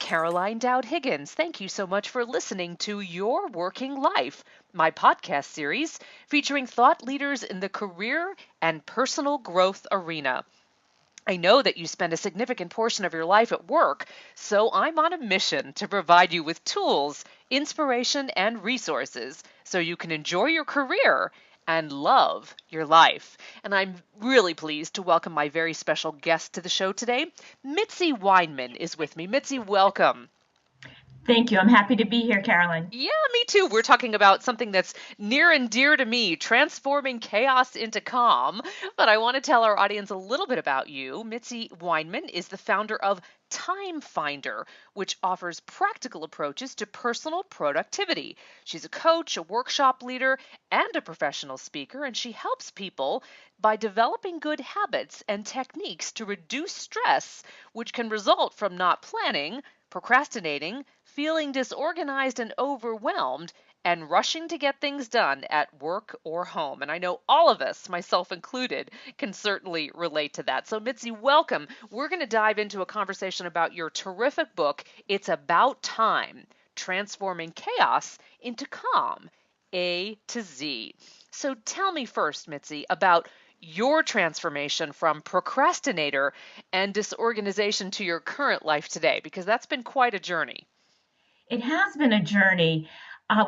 Caroline Dowd-Higgins. Thank you so much for listening to Your Working Life, my podcast series featuring thought leaders in the career and personal growth arena. I know that you spend a significant portion of your life at work, so I'm on a mission to provide you with tools, inspiration, and resources so you can enjoy your career and love your life. And I'm really pleased to welcome my very special guest to the show today. Mitzi Weinman is with me. Mitzi, welcome. Thank you. I'm happy to be here, Caroline. Yeah, me too. We're talking about something that's near and dear to me, transforming chaos into calm. But I want to tell our audience a little bit about you. Mitzi Weinman is the founder of Time Finder, which offers practical approaches to personal productivity. She's a coach, a workshop leader, and a professional speaker, and she helps people by developing good habits and techniques to reduce stress, which can result from not planning, procrastinating, feeling disorganized and overwhelmed, and rushing to get things done at work or home. And I know all of us, myself included, can certainly relate to that. So Mitzi, welcome. We're going to dive into a conversation about your terrific book, It's About Time, Transforming Chaos into Calm, A to Z. So tell me first, Mitzi, about your transformation from procrastinator and disorganization to your current life today, because that's been quite a journey. It has been a journey.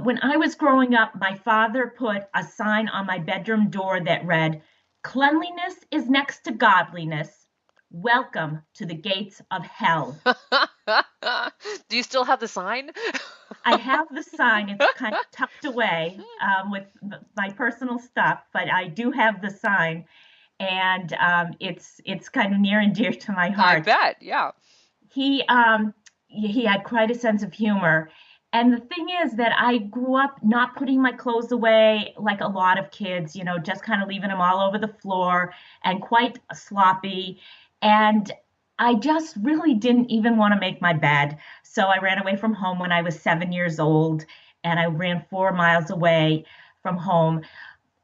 When I was growing up, my father put a sign on my bedroom door that read, "Cleanliness is next to godliness. Welcome to the gates of hell." Do you still have the sign? I have the sign. It's kind of tucked away with my personal stuff, but I do have the sign, and it's kind of near and dear to my I heart. bet, yeah. He um he had quite a sense of humor. And the thing is that I grew up not putting my clothes away like a lot of kids, just kind of leaving them all over the floor and quite sloppy. And I just really didn't even want to make my bed. So I ran away from home when I was 7 years old, and I ran 4 miles away from home.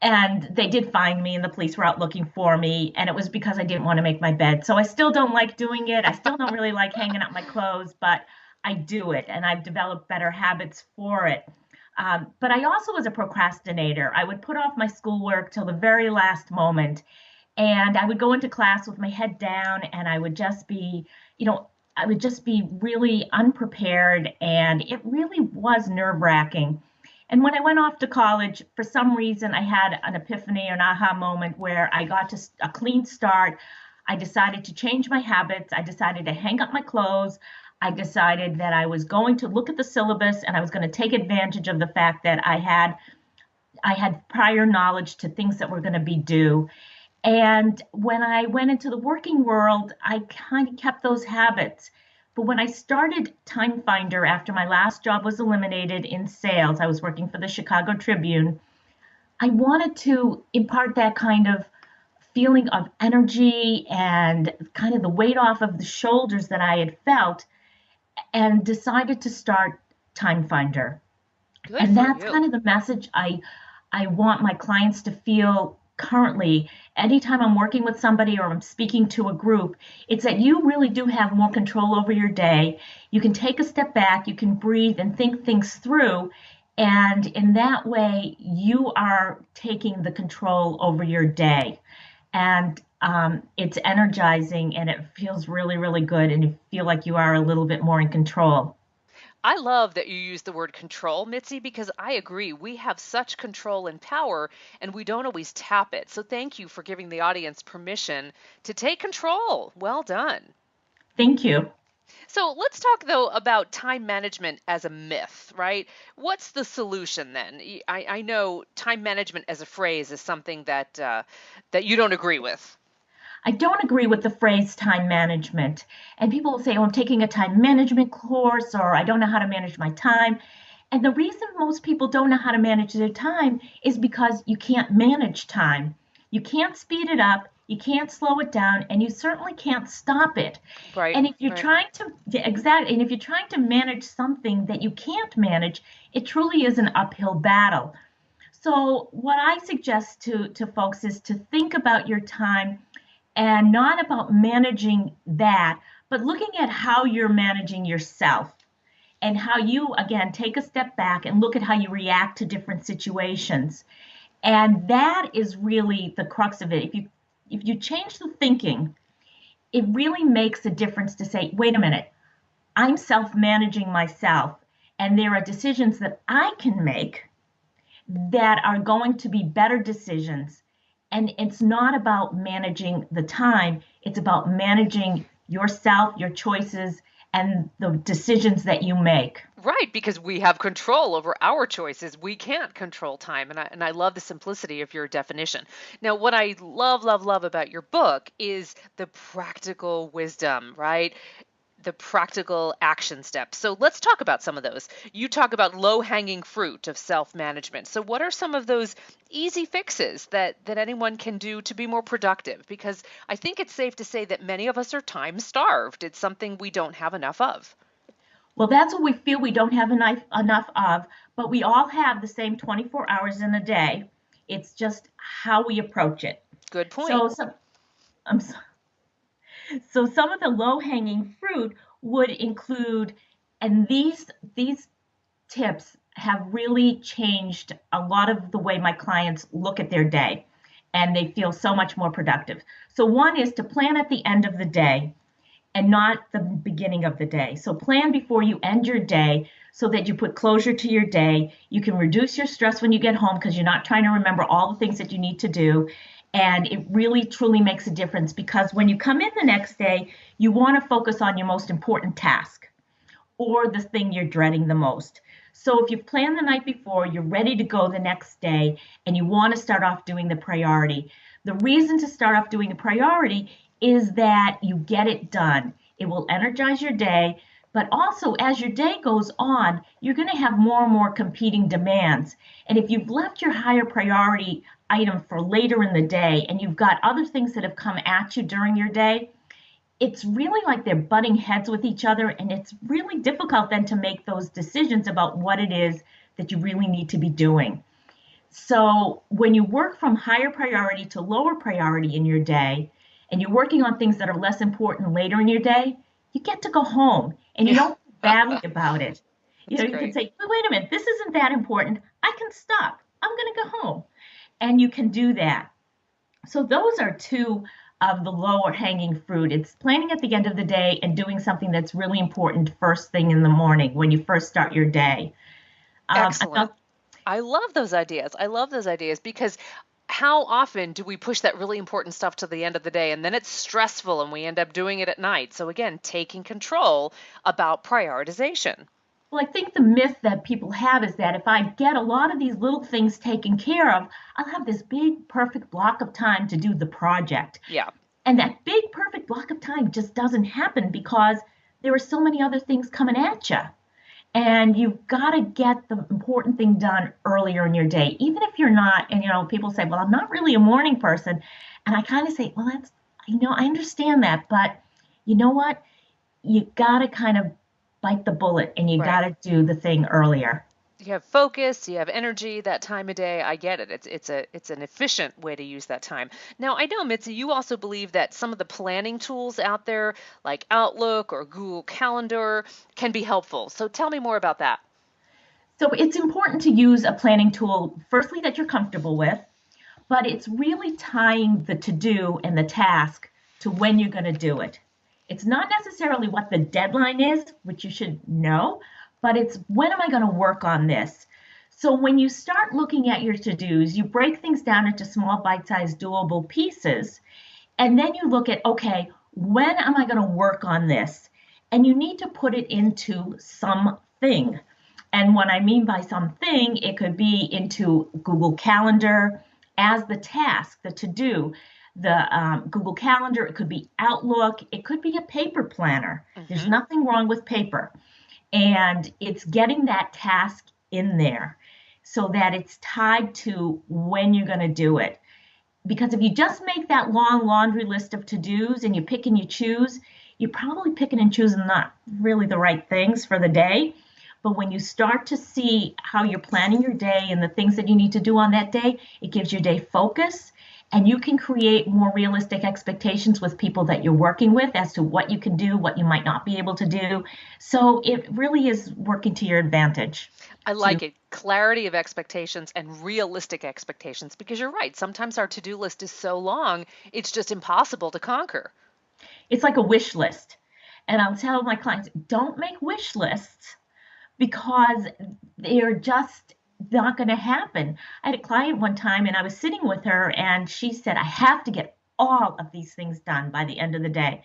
And they did find me, and the police were out looking for me, and it was because I didn't want to make my bed. So I still don't like doing it. I still don't really like hanging up my clothes, but I do it, and I've developed better habits for it. But I also was a procrastinator. I would put off my schoolwork till the very last moment, and I would go into class with my head down, and I would just be really unprepared, and it really was nerve-wracking. And when I went off to college, for some reason, I had an epiphany, an aha moment where I got to a clean start. I decided to change my habits. I decided to hang up my clothes. I decided that I was going to look at the syllabus, and I was going to take advantage of the fact that I had prior knowledge to things that were going to be due. And when I went into the working world, I kind of kept those habits. But when I started Time Finder after my last job was eliminated in sales, I was working for the Chicago Tribune. I wanted to impart that kind of feeling of energy and kind of the weight off of the shoulders that I had felt, and decided to start Time Finder. Good And for that's you. kind of the message I want my clients to feel currently. Anytime I'm working with somebody or I'm speaking to a group, it's that you really do have more control over your day. You can take a step back, you can breathe and think things through. And in that way, you are taking the control over your day. And it's energizing, and it feels really, really good. And you feel like you are a little bit more in control. I love that you use the word control, Mitzi, because I agree. We have such control and power, and we don't always tap it. So thank you for giving the audience permission to take control. Well done. Thank you. So let's talk though about time management as a myth, right? What's the solution then? I know time management as a phrase is something that you don't agree with. I don't agree with the phrase time management. And people will say, oh, I'm taking a time management course, or I don't know how to manage my time. And the reason most people don't know how to manage their time is because you can't manage time. You can't speed it up, you can't slow it down, and you certainly can't stop it. Right, And if you're right. trying to, yeah, exactly, and if you're trying to manage something that you can't manage, it truly is an uphill battle. So what I suggest to folks is to think about your time and not about managing that, but looking at how you're managing yourself and how you, again, take a step back and look at how you react to different situations. And that is really the crux of it. If you change the thinking, it really makes a difference to say, wait a minute, I'm self-managing myself, and there are decisions that I can make that are going to be better decisions. And it's not about managing the time, it's about managing yourself, your choices, and the decisions that you make. Right, because we have control over our choices. We can't control time. And I love the simplicity of your definition. Now, what I love, love, love about your book is the practical wisdom, right? The practical action steps. So let's talk about some of those. You talk about low-hanging fruit of self-management. So what are some of those easy fixes that anyone can do to be more productive? Because I think it's safe to say that many of us are time starved. It's something we don't have enough of. Well, that's what we feel we don't have enough of, but we all have the same 24 hours in a day. It's just how we approach it. Good point. So, um, so some of the low-hanging fruit would include, and these tips have really changed a lot of the way my clients look at their day, and they feel so much more productive. So one is to plan at the end of the day and not the beginning of the day. So plan before you end your day so that you put closure to your day. You can reduce your stress when you get home because you're not trying to remember all the things that you need to do. And it really truly makes a difference because when you come in the next day, you want to focus on your most important task or the thing you're dreading the most. So if you've planned the night before, you're ready to go the next day, and you want to start off doing the priority. The reason to start off doing the priority is that you get it done. It will energize your day, but also as your day goes on, you're going to have more and more competing demands. And if you've left your higher priority item for later in the day and you've got other things that have come at you during your day, it's really like they're butting heads with each other, and it's really difficult then to make those decisions about what it is that you really need to be doing. So when you work from higher priority to lower priority in your day, and you're working on things that are less important later in your day, you get to go home and you Yeah. don't feel badly about it. That's You can great. say, wait a minute, this isn't that important. I can stop. I'm going to go home. And you can do that. So those are two of the lower hanging fruit. It's planning at the end of the day and doing something that's really important first thing in the morning when you first start your day. Excellent. Another, I love those ideas. I love those ideas because how often do we push that really important stuff to the end of the day and then it's stressful and we end up doing it at night? So, again, taking control about prioritization. well, I think the myth that people have is that if I get a lot of these little things taken care of, I'll have this big, perfect block of time to do the project. Yeah. And that big, perfect block of time just doesn't happen because there are so many other things coming at you. And you've got to get the important thing done earlier in your day, even if you're not. And, people say, well, I'm not really a morning person. And I kind of say, well, I understand that. But you know what? You got to kind of bite the bullet and you got Right. to do the thing earlier. You have focus, you have energy that time of day. I get it. It's an efficient way to use that time. Now, I know, Mitzi, you also believe that some of the planning tools out there, like Outlook or Google Calendar, can be helpful. So tell me more about that. So it's important to use a planning tool, firstly, that you're comfortable with, but it's really tying the to do and the task to when you're going to do it. It's not necessarily what the deadline is, which you should know, but it's when am I going to work on this? So when you start looking at your to dos, you break things down into small bite sized doable pieces. And then you look at, okay, when am I going to work on this? And you need to put it into something. And what I mean by something, it could be into Google Calendar as the task, the to do, the Google Calendar, it could be Outlook, it could be a paper planner. There's Hmm. nothing wrong with paper. And it's getting that task in there so that it's tied to when you're going to do it. Because if you just make that long laundry list of to-dos and you pick and you choose, you're probably picking and choosing not really the right things for the day. But when you start to see how you're planning your day and the things that you need to do on that day, it gives your day focus And you can create more realistic expectations with people that you're working with as to what you can do, what you might not be able to do. So it really is working to your advantage. I To like it. Clarity of expectations and realistic expectations because you're right. Sometimes our to do list is so long, it's just impossible to conquer. It's like a wish list. And I'll tell my clients, don't make wish lists because they're just not going to happen. I had a client one time and I was sitting with her and she said, I have to get all of these things done by the end of the day.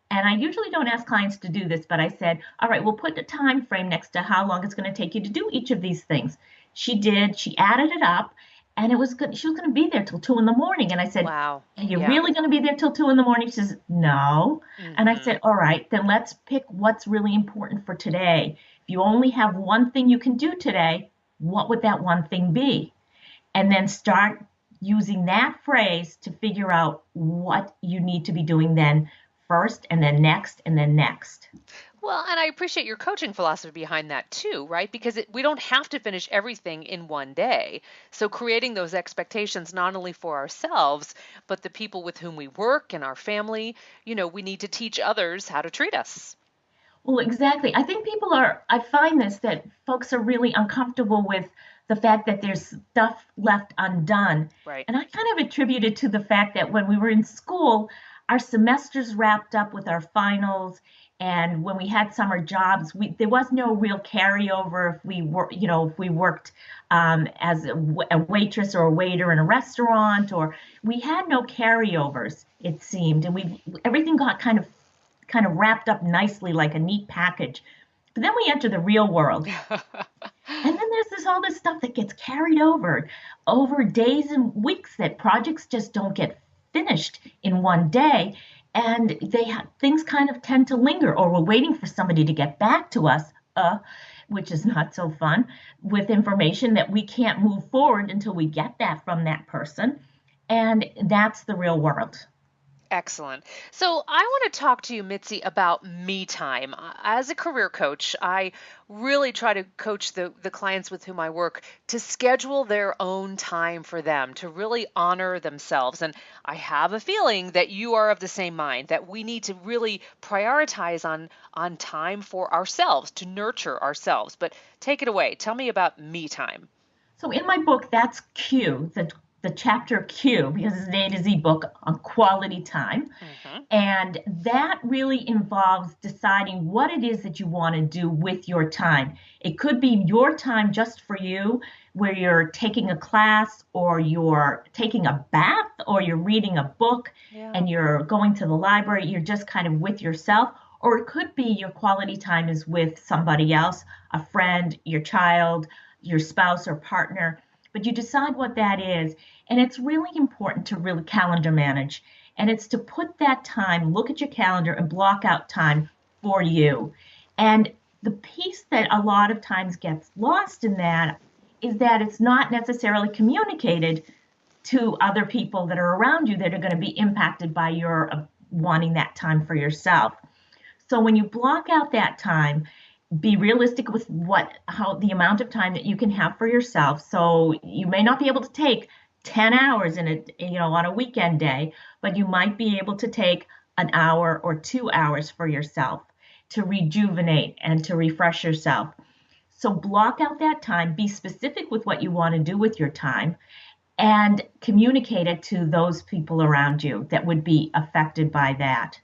And I usually don't ask clients to do this, but I said, all right, we'll put a time frame next to how long it's going to take you to do each of these things. She did, she added it up, and it was good. She was going to be there till 2 in the morning. And I said, Wow. are you Yeah. really going to be there till 2 in the morning? She says, no. And I Hmm. said, all right, then let's pick what's really important for today. If you only have one thing you can do today, what would that one thing be? And then start using that phrase to figure out what you need to be doing then first, and then next, and then next. Well, and I appreciate your coaching philosophy behind that too, right? Because we don't have to finish everything in one day. So creating those expectations not only for ourselves, but the people with whom we work and our family, we need to teach others how to treat us. Well, exactly. I think I find this that folks are really uncomfortable with the fact that there's stuff left undone. Right. And I kind of attribute it to the fact that when we were in school, our semesters wrapped up with our finals. And when we had summer jobs, there was no real carryover if we were, if we worked as a waitress or a waiter in a restaurant, or we had no carryovers, it seemed. And everything got kind of wrapped up nicely like a neat package. But then we enter the real world. And then there's all this stuff that gets carried over days and weeks that projects just don't get finished in one day. And things kind of tend to linger, or we're waiting for somebody to get back to us, which is not so fun, with information that we can't move forward until we get that from that person. And that's the real world. Excellent. So I want to talk to you, Mitzi, about me time. As a career coach, I really try to coach the clients with whom I work to schedule their own time for them, to really honor themselves. And I have a feeling that you are of the same mind, that we need to really prioritize on time for ourselves, to nurture ourselves. But take it away. Tell me about me time. So in my book, that's Q, the chapter Q, because it's an A to Z book on quality time. Hmm. And that really involves deciding what it is that you want to do with your time. It could be your time just for you, where you're taking a class, or you're taking a bath, or you're reading a book, Yeah. and you're going to the library. You're just kind of with yourself. Or it could be your quality time is with somebody else, a friend, your child, your spouse or partner. But you decide what that is. And it's really important to really calendar manage. And it's to put that time, look at your calendar and block out time for you. And the piece that a lot of times gets lost in that is that it's not necessarily communicated to other people that are around you that are going to be impacted by your wanting that time for yourself. So when you block out that time, be realistic with how the amount of time that you can have for yourself. So you may not be able to take 10 hours on a weekend day, but you might be able to take an hour or 2 hours for yourself to rejuvenate and to refresh yourself. So block out that time, be specific with what you want to do with your time, and communicate it to those people around you that would be affected by that.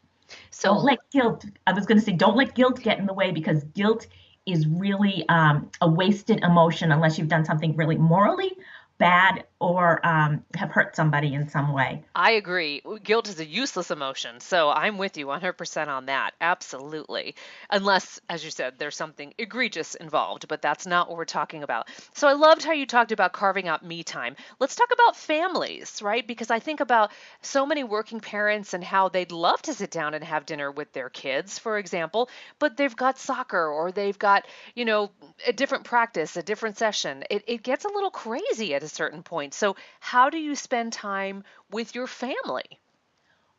Don't So let guilt, I was going to say, don't let guilt get in the way, because guilt is really a wasted emotion unless you've done something really morally bad, or have hurt somebody in some way. I agree. Guilt is a useless emotion. So I'm with you 100% on that. Absolutely. Unless, as you said, there's something egregious involved, but that's not what we're talking about. So I loved how you talked about carving out me time. Let's talk about families, right? Because I think about so many working parents and how they'd love to sit down and have dinner with their kids, for example, but they've got soccer, or they've got, a different practice, a different session. It gets a little crazy at a certain point. So how do you spend time with your family?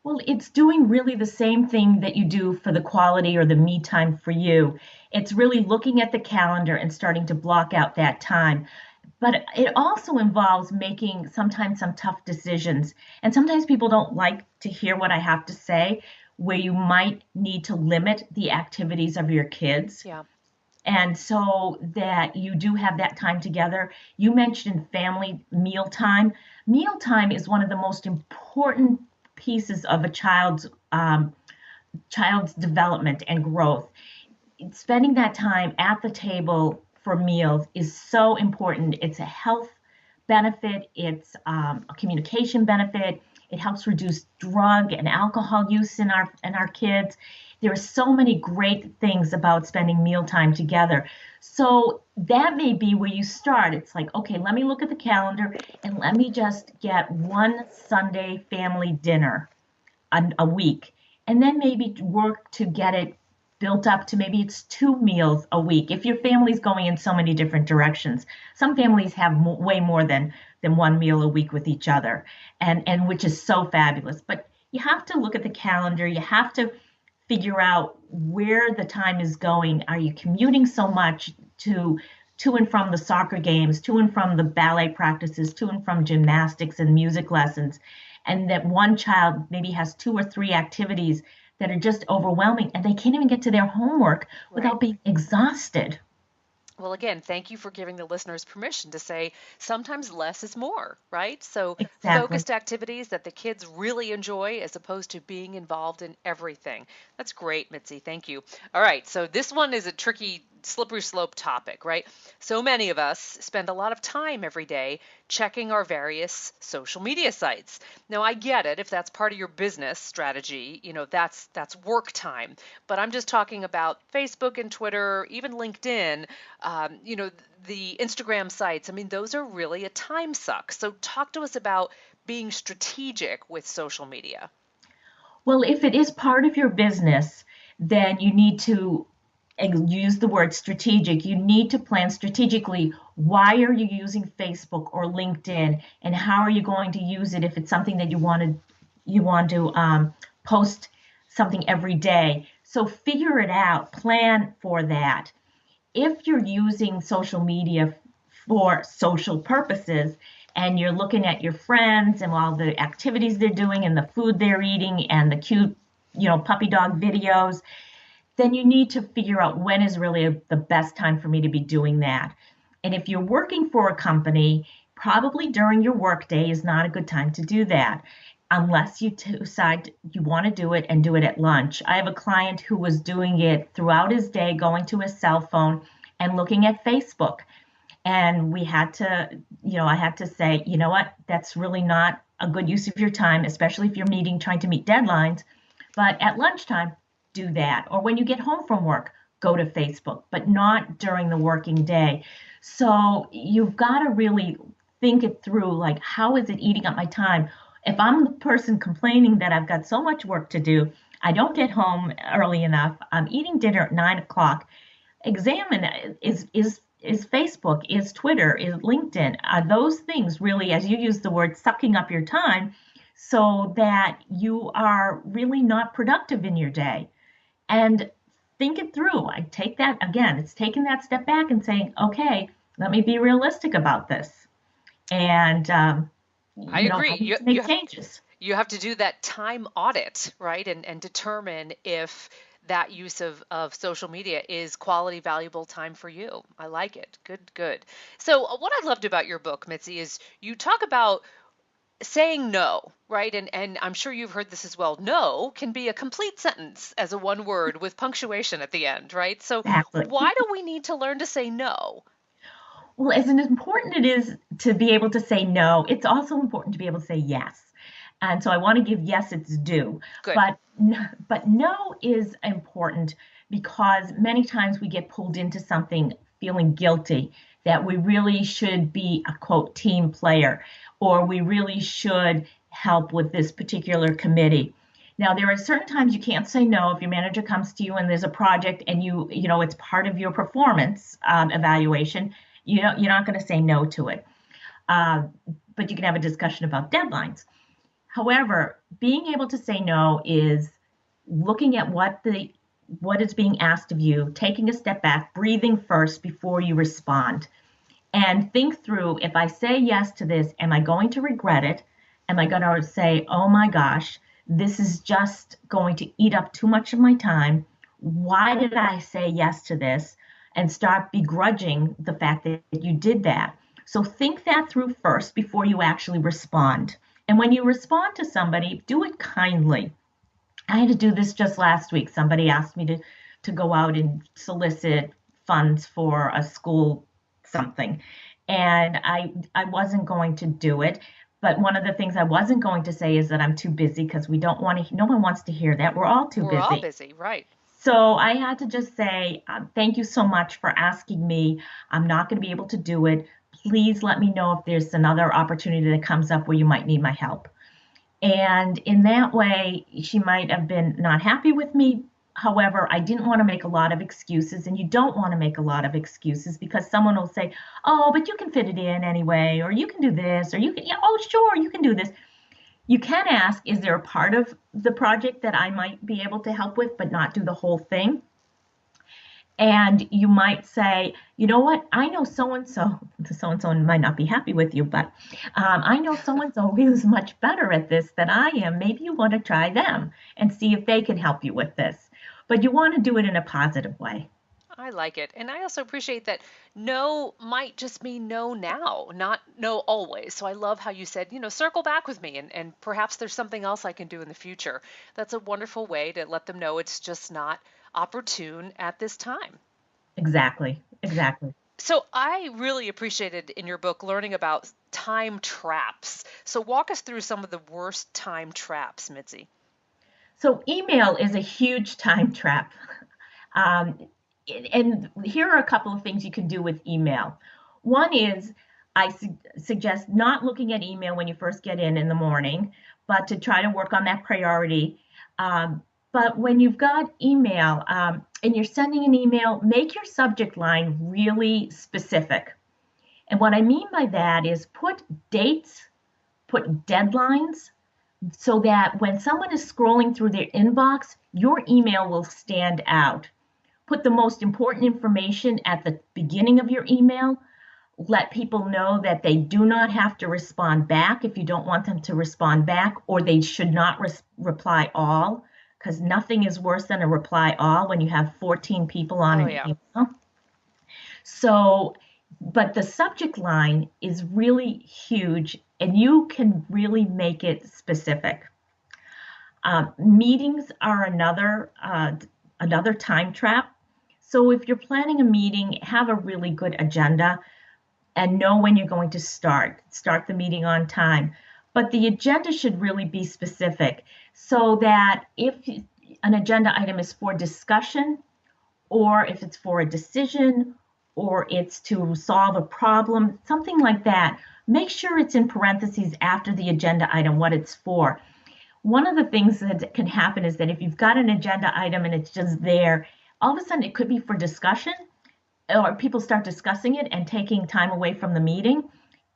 Well, it's doing really the same thing that you do for the quality or the me time for you. It's really looking at the calendar and starting to block out that time. But it also involves making sometimes some tough decisions. And sometimes people don't like to hear what I have to say, where you might need to limit the activities of your kids. Yeah. And so that you do have that time together. You mentioned family meal time. Meal time is one of the most important pieces of a child's development and growth. Spending that time at the table for meals is so important. It's a health benefit, it's a communication benefit. It helps reduce drug and alcohol use in our kids. There are so many great things about spending mealtime together. So that may be where you start. It's like, okay, let me look at the calendar and let me just get one Sunday family dinner a week, and then maybe work to get it built up to maybe it's 2 meals a week. If your family's going in so many different directions, some families have way more than 1 meal a week with each other, and which is so fabulous. But you have to look at the calendar. You have to figure out where the time is going. Are you commuting so much to and from the soccer games, to and from the ballet practices, to and from gymnastics and music lessons, and that one child maybe has 2 or 3 activities that are just overwhelming and they can't even get to their homework Right. without being exhausted. Well, again, thank you for giving the listeners permission to say sometimes less is more, right? So, Exactly. focused activities that the kids really enjoy as opposed to being involved in everything. That's great, Mitzi. Thank you. All right. So, this one is a tricky, slippery slope topic, right? So many of us spend a lot of time every day checking our various social media sites. Now, I get it if that's part of your business strategy, that's work time. But I'm just talking about Facebook and Twitter, even LinkedIn, um, you know, the Instagram sites. I mean, those are really a time suck. So talk to us about being strategic with social media. Well, if it is part of your business, then you need to use the word strategic. You need to plan strategically. Why are you using Facebook or LinkedIn, and how are you going to use it if it's something that you want to post something every day? So figure it out. Plan for that. If you're using social media for social purposes and you're looking at your friends and all the activities they're doing and the food they're eating and the cute, puppy dog videos, then you need to figure out when is really the best time for me to be doing that. And if you're working for a company, probably during your workday is not a good time to do that unless you decide you want to do it and do it at lunch. I have a client who was doing it throughout his day, going to his cell phone and looking at Facebook. And we had to, I had to say, you know what, that's really not a good use of your time, especially if you're trying to meet deadlines. But at lunchtime, do that. Or when you get home from work, go to Facebook, but not during the working day. So you've got to really think it through, like, how is it eating up my time? If I'm the person complaining that I've got so much work to do, I don't get home early enough, I'm eating dinner at 9 o'clock, examine, is Facebook, is Twitter, is LinkedIn, are those things really, as you use the word, sucking up your time so that you are really not productive in your day? And think it through. I take that again, it's taking that step back and saying, okay, let me be realistic about this. And, I I agree. need You to you make changes. you have to do that time audit, right? And determine if that use of social media is quality, valuable time for you. I like it. Good, good. So, what I loved about your book, Mitzi, is you talk about saying no, right? And I'm sure you've heard this as well. No can be a complete sentence as a one word with punctuation at the end, right? So, Exactly. why do we need to learn to say no? Well, as important it is to be able to say no, it's also important to be able to say yes. And so I want to give yes its due. Good. But no is important because many times we get pulled into something feeling guilty that we really should be a quote team player, or we really should help with this particular committee. Now, there are certain times you can't say no if your manager comes to you and there's a project and it's part of your performance evaluation. You're not going to say no to it. Uh, but you can have a discussion about deadlines. However, being able to say no is looking at what is being asked of you, taking a step back, breathing first before you respond. and think through, if I say yes to this, am I going to regret it? Am I going to say, oh my gosh, this is just going to eat up too much of my time? Why did I say yes to this? And start begrudging the fact that you did that. So think that through first before you actually respond. And when you respond to somebody, do it kindly. I had to do this just last week. Somebody asked me to go out and solicit funds for a school something. And I wasn't going to do it. But one of the things I wasn't going to say is that I'm too busy, because we don't want to, no one wants to hear that. We're all too We're all busy. busy, right? So I had to just say, thank you so much for asking me. I'm not going to be able to do it. Please let me know if there's another opportunity that comes up where you might need my help. And in that way, she might have been not happy with me. However, I didn't want to make a lot of excuses, and you don't want to make a lot of excuses, because someone will say, "Oh, but you can fit it in anyway," or "You can do this," or "You can, yeah, oh, sure, you can do this." You can ask, "Is there a part of the project that I might be able to help with, but not do the whole thing?" And you might say, "You know what? I know so and so might not be happy with you, but I know so and so who's much better at this than I am. Maybe you want to try them and see if they can help you with this." But you want to do it in a positive way. I like it. And I also appreciate that no might just mean no now, not no always. So I love how you said, circle back with me and perhaps there's something else I can do in the future. That's a wonderful way to let them know it's just not opportune at this time. Exactly, exactly. So I really appreciated in your book learning about time traps. So walk us through some of the worst time traps, Mitzi. So email is a huge time trap. Um, and here are a couple of things you can do with email. One is, suggest not looking at email when you first get in the morning, but to try to work on that priority. Um, but when you've got email, and you're sending an email, make your subject line really specific. And what I mean by that is put dates, put deadlines, so that when someone is scrolling through their inbox, your email will stand out. Put the most important information at the beginning of your email. Let people know that they do not have to respond back if you don't want them to respond back, or they should not reply all, because nothing is worse than a reply all when you have 14 people on Oh, an yeah. email. So, but the subject line is really huge, and you can really make it specific. Meetings are another time trap. So if you're planning a meeting, have a really good agenda and know when you're going to start. Start the meeting on time. But the agenda should really be specific, so that if an agenda item is for discussion, or if it's for a decision, or it's to solve a problem, something like that, make sure it's in parentheses after the agenda item what it's for. One of the things that can happen is that if you've got an agenda item and it's just there, all of a sudden it could be for discussion, or people start discussing it and taking time away from the meeting,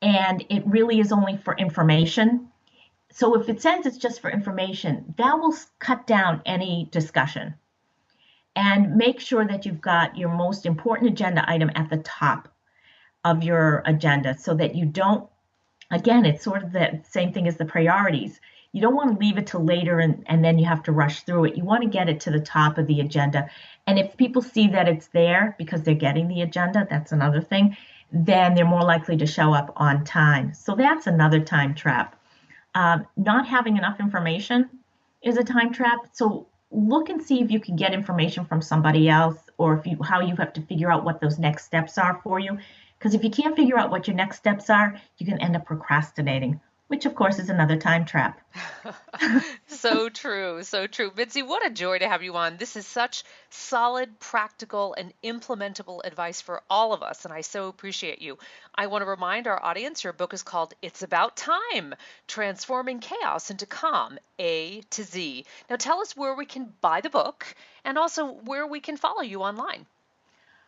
and it really is only for information. So if it says it's just for information, that will cut down any discussion. And make sure that you've got your most important agenda item at the top of your agenda, so that you don't, again, it's sort of the same thing as the priorities. You don't want to leave it till later, and then you have to rush through it. You want to get it to the top of the agenda. And if people see that it's there because they're getting the agenda, that's another thing, then they're more likely to show up on time. So that's another time trap. Not having enough information is a time trap. So look and see if you can get information from somebody else, or if you how you have to figure out what those next steps are for you. Because if you can't figure out what your next steps are, you can end up procrastinating, which of course is another time trap. So true, so true. Mitzi, what a joy to have you on. This is such solid, practical, and implementable advice for all of us, and I so appreciate you. I want to remind our audience your book is called It's About Time, Transforming Chaos into Calm, A to Z. Now tell us where we can buy the book and also where we can follow you online.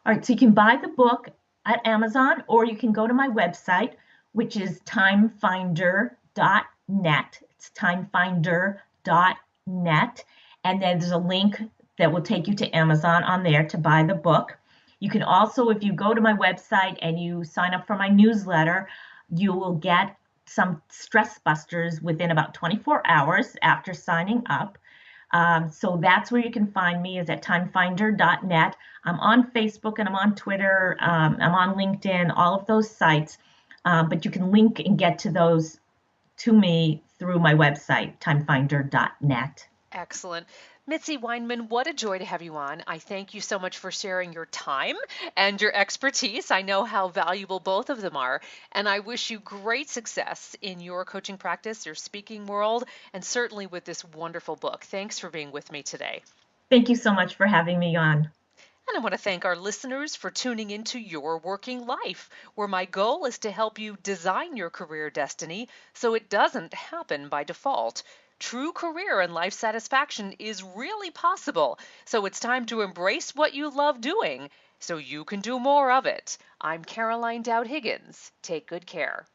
All right, so you can buy the book at Amazon, or you can go to my website, which is timefinder.net. It's timefinder.net. And then there's a link that will take you to Amazon on there to buy the book. You can also, if you go to my website and you sign up for my newsletter, you will get some stress busters within about 24 hours after signing up. So that's where you can find me, is at timefinder.net. I'm on Facebook and I'm on Twitter. I'm on LinkedIn, all of those sites. But you can link and get to those to me through my website, timefinder.net. Excellent. Mitzi Weinman, what a joy to have you on. I thank you so much for sharing your time and your expertise. I know how valuable both of them are, and I wish you great success in your coaching practice, your speaking world, and certainly with this wonderful book. Thanks for being with me today. Thank you so much for having me on. And I want to thank our listeners for tuning into Your Working Life, where my goal is to help you design your career destiny so it doesn't happen by default. True career and life satisfaction is really possible, so it's time to embrace what you love doing so you can do more of it. I'm Caroline Dowd-Higgins. Take good care.